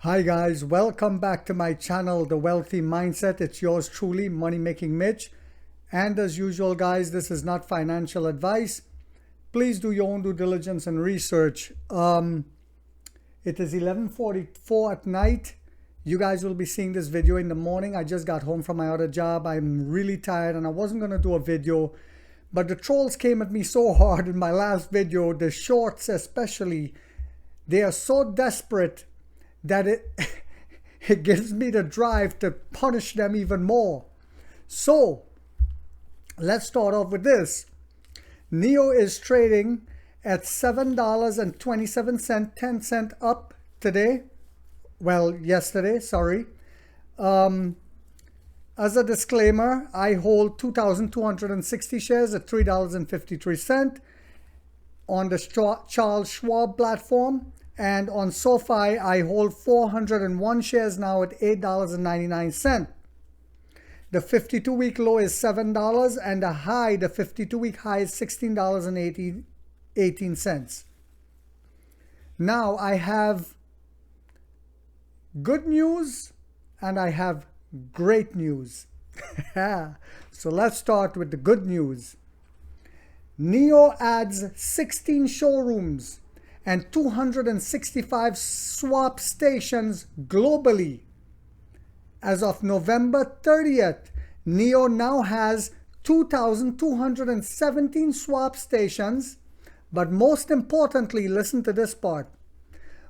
Hi guys, welcome back to my channel, The Wealthy Mindset. It's yours truly, Money Making Mitch. And as usual guys, this is not financial advice. Please do your own due diligence and research. It is 11:44 at night. You guys will be seeing this video in the morning. I just got home from my other job. I'm really tired and I wasn't going to do a video. But the trolls came at me so hard in my last video, the shorts especially. They are so desperate that it gives me the drive to punish them even more. So let's start off with this. NIO is trading at $7.27, 10 cents up today. Well, yesterday, sorry. As a disclaimer, I hold 2,260 shares at $3.53 on the Charles Schwab platform. And on SoFi, I hold 401 shares now at $8.99. The 52-week low is $7 and the high, the 52-week high is $16.18. Now I have good news and I have great news. So let's start with the good news. NIO adds 16 showrooms and 265 swap stations globally. As of November 30th, NIO now has 2,217 swap stations, but most importantly, listen to this part.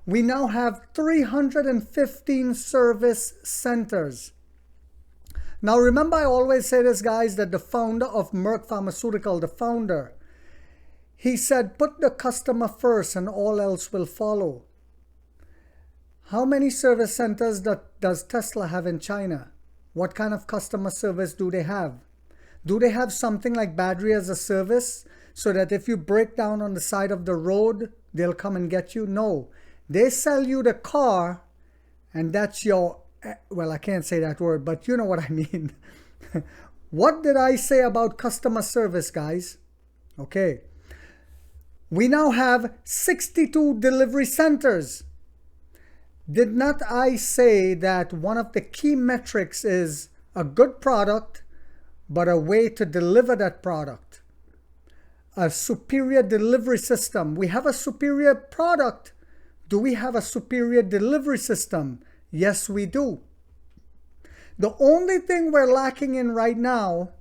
We now have 315 service centers. Now remember, I always say this, guys, that the founder of Merck Pharmaceutical, the founder, he said, put the customer first and all else will follow. How many service centers does Tesla have in China? What kind of customer service do they have? Do they have something like battery as a service so that if you break down on the side of the road, they'll come and get you? No. They sell you the car and that's your, well, I can't say that word, but you know what I mean. What did I say about customer service, guys? Okay. We now have 62 delivery centers. Did not I say that one of the key metrics is a good product, but a way to deliver that product? A superior delivery system. We have a superior product. Do we have a superior delivery system? Yes, we do. The only thing we're lacking in right now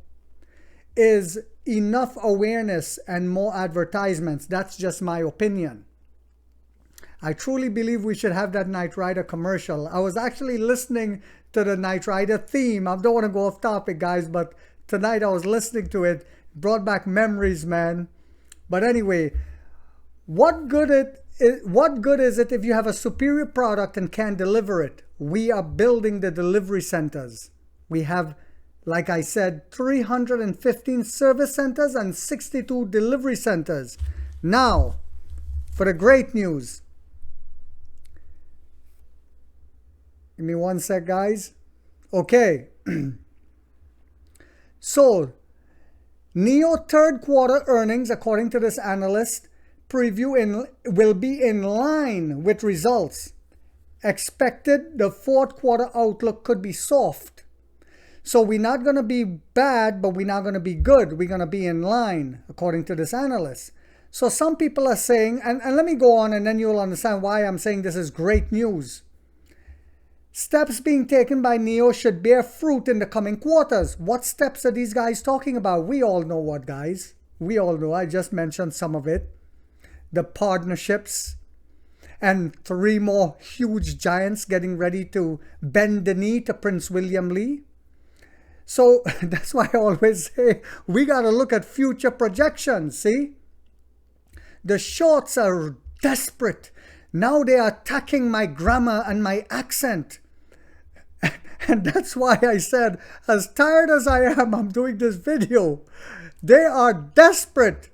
is enough awareness and more advertisements. That's just my opinion. I truly believe we should have that Knight Rider commercial. I was actually listening to the Knight Rider theme. I don't want to go off topic, guys, but tonight I was listening to it. Brought back memories, man. But anyway, what good is it if you have a superior product and can't deliver it? We are building the delivery centers. We have, like I said, 315 service centers and 62 delivery centers. Now, for the great news. Give me one sec, guys. Okay. So, NIO third quarter earnings, according to this analyst, preview will be in line with results. Expected, the fourth quarter outlook could be soft. So we're not going to be bad, but we're not going to be good. We're going to be in line, according to this analyst. So some people are saying, and let me go on and then you'll understand why I'm saying this is great news. Steps being taken by NIO should bear fruit in the coming quarters. What steps are these guys talking about? We all know what, guys. We all know. I just mentioned some of it. The partnerships and 3 more huge giants getting ready to bend the knee to Prince William Lee. So that's why I always say we got to look at future projections, see? The shorts are desperate. Now they are attacking my grammar and my accent. And that's why I said, as tired as I am, I'm doing this video. They are desperate.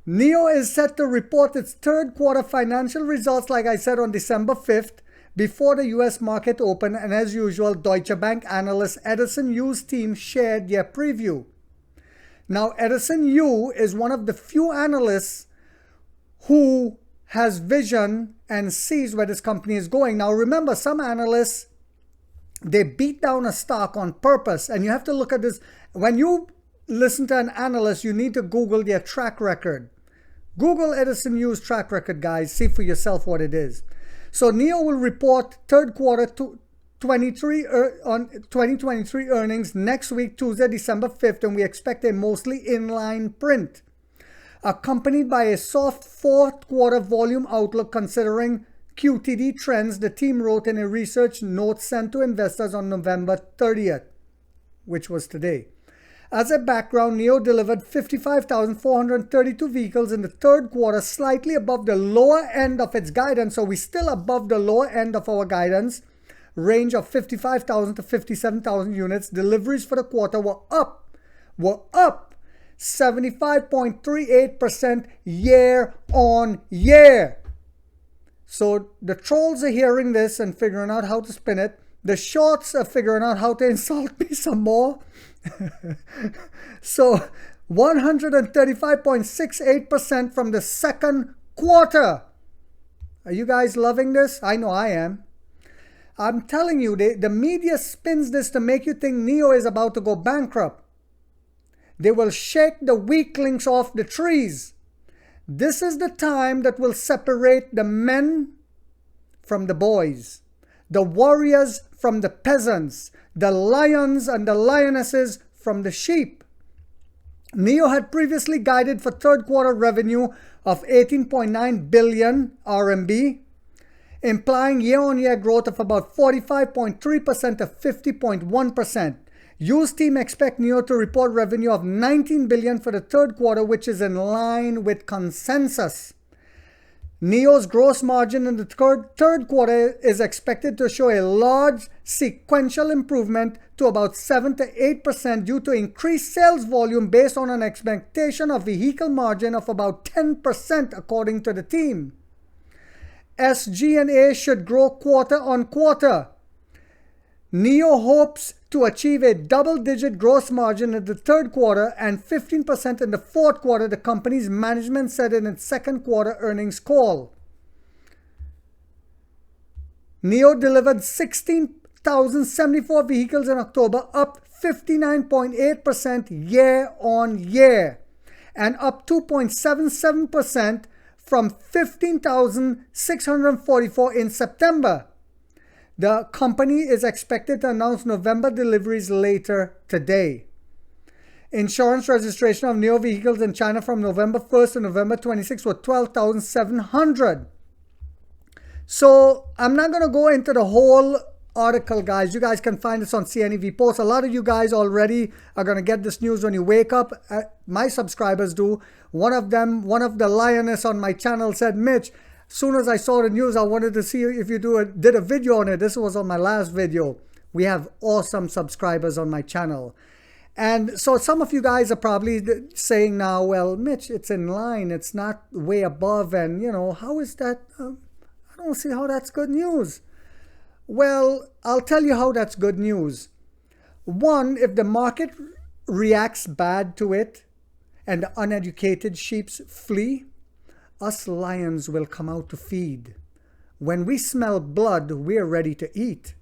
NIO is set to report its third quarter financial results, like I said, on December 5th, before the US market opened, and as usual, Deutsche Bank analyst Edison Yu's team shared their preview. Now, Edison Yu is one of the few analysts who has vision and sees where this company is going. Now remember, some analysts, they beat down a stock on purpose, and you have to look at this. When you listen to an analyst, you need to Google their track record. Google Edison News track record, guys. See for yourself what it is. So NIO will report third quarter 2023 earnings next week, Tuesday, December 5th, and we expect a mostly inline print, accompanied by a soft fourth quarter volume outlook considering QTD trends, the team wrote in a research note sent to investors on November 30th, which was today. As a background, NIO delivered 55,432 vehicles in the third quarter, slightly above the lower end of its guidance. So we're still above the lower end of our guidance range of 55,000 to 57,000 units. Deliveries for the quarter were up 75.38% year on year. So the trolls are hearing this and figuring out how to spin it. The shorts are figuring out how to insult me some more. So 135.68% from the second quarter. Are you guys loving this? I know I am. I'm telling you, the media spins this to make you think NIO is about to go bankrupt. They will shake the weaklings off the trees. This is the time that will separate the men from the boys, the warriors from the peasants, the lions and the lionesses from the sheep. NIO had previously guided for third quarter revenue of 18.9 billion RMB, implying year-on-year growth of about 45.3% to 50.1%. Used team expect NIO to report revenue of 19 billion for the third quarter, which is in line with consensus. NIO's gross margin in the third quarter is expected to show a large sequential improvement to about 7 to 8% due to increased sales volume based on an expectation of vehicle margin of about 10% according to the team. SG&A should grow quarter on quarter. NIO hopes to achieve a double-digit gross margin in the third quarter and 15% in the fourth quarter, the company's management said in its second quarter earnings call. NIO delivered 16,074 vehicles in October, up 59.8% year on year, and up 2.77% from 15,644 in September. The company is expected to announce November deliveries later today. Insurance registration of NIO vehicles in China from November 1st to November 26th were 12,700. So I'm not going to go into the whole article, guys. You guys can find this on CNEV Post. A lot of you guys already are going to get this news when you wake up. My subscribers do. One of the lioness on my channel said, Mitch, as soon as I saw the news, I wanted to see if you did a video on it. This was on my last video. We have awesome subscribers on my channel. And so some of you guys are probably saying now, well, Mitch, it's in line. It's not way above. And, you know, how is that? I don't see how that's good news. Well, I'll tell you how that's good news. One, if the market reacts bad to it and the uneducated sheeps flee, us lions will come out to feed. When we smell blood, we're ready to eat.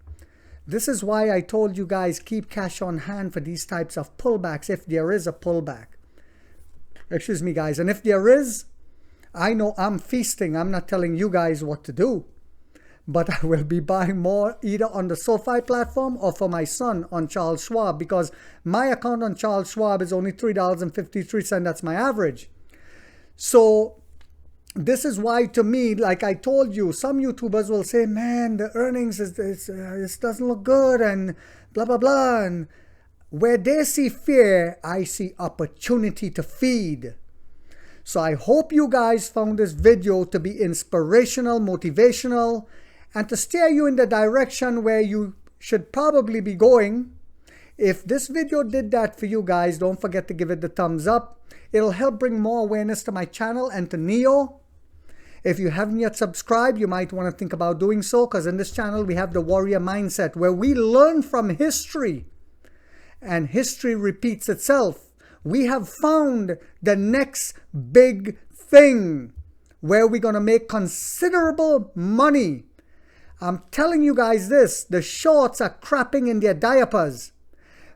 This is why I told you guys keep cash on hand for these types of pullbacks if there is a pullback. Excuse me, guys. And if there is, I know I'm feasting. I'm not telling you guys what to do. But I will be buying more either on the SoFi platform or for my son on Charles Schwab, because my account on Charles Schwab is only $3.53. That's my average. So this is why, to me, like I told you, some YouTubers will say, man, the earnings, this doesn't look good and blah, blah, blah. And where they see fear, I see opportunity to feed. So I hope you guys found this video to be inspirational, motivational, and to steer you in the direction where you should probably be going. If this video did that for you guys, don't forget to give it the thumbs up. It'll help bring more awareness to my channel and to NIO. If you haven't yet subscribed, you might want to think about doing so, because in this channel we have the Warrior Mindset, where we learn from history and history repeats itself. We have found the next big thing. where we're going to make considerable money. I'm telling you guys this, the shorts are crapping in their diapers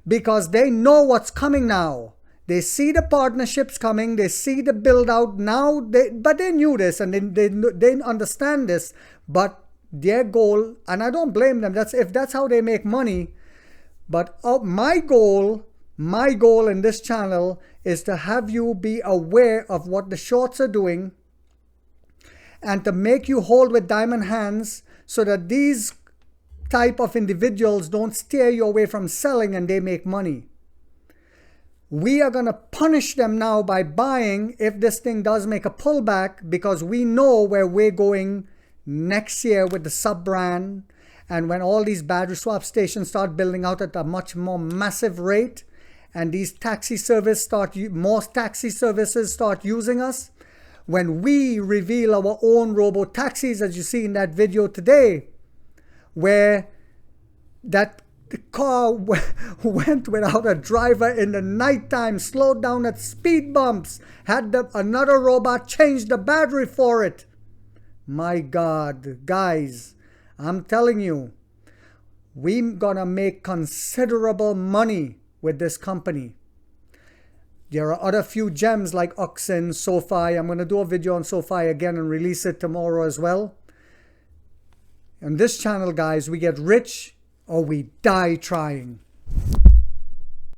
because they know what's coming now. They see the partnerships coming, they see the build out now, but they knew this and they understand this, but their goal, and I don't blame them, if that's how they make money, but my goal in this channel is to have you be aware of what the shorts are doing and to make you hold with diamond hands so that these type of individuals don't steer you away from selling and they make money. We are going to punish them now by buying if this thing does make a pullback, because we know where we're going next year with the sub-brand, and when all these battery swap stations start building out at a much more massive rate and these more taxi services start using us, when we reveal our own robo-taxis, as you see in that video today, where the car went without a driver in the nighttime, slowed down at speed bumps, had another robot change the battery for it. My God, guys, I'm telling you, we're gonna make considerable money with this company. There are other few gems like Oxen, SoFi. I'm gonna do a video on SoFi again and release it tomorrow as well. On this channel, guys, we get rich or we die trying.